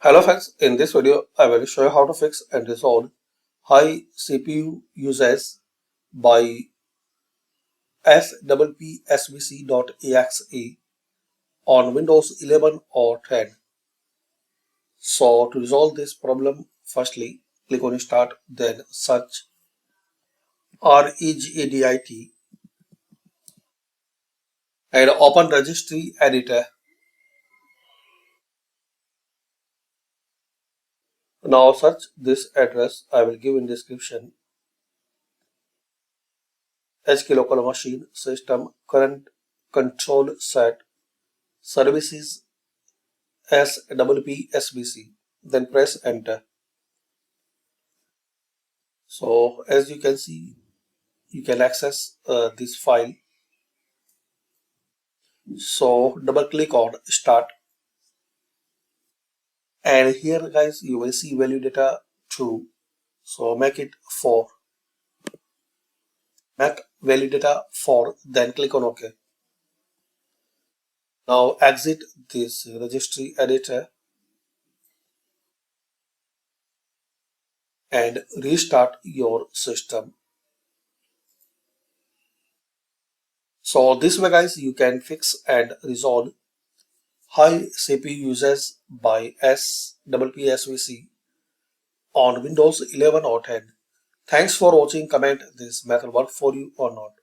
Hello friends, in this video I will show you how to fix and resolve high CPU usage by Sppsvc on Windows 11 or 10. So to resolve this problem, firstly click on Start, then search regedit and open Registry Editor. Now search this address I will give in description. HK local machine system current control set services Sppsvc, then press enter. So as you can see, you can access this file. So double click on start, and here guys you will see value data true, so make it 4. Make value data 4, then click on OK. Now exit this registry editor and restart your system. So this way guys you can fix and resolve high CPU usage by Sppsvc on Windows 11 or 10. Thanks for watching. Comment this method work for you or not.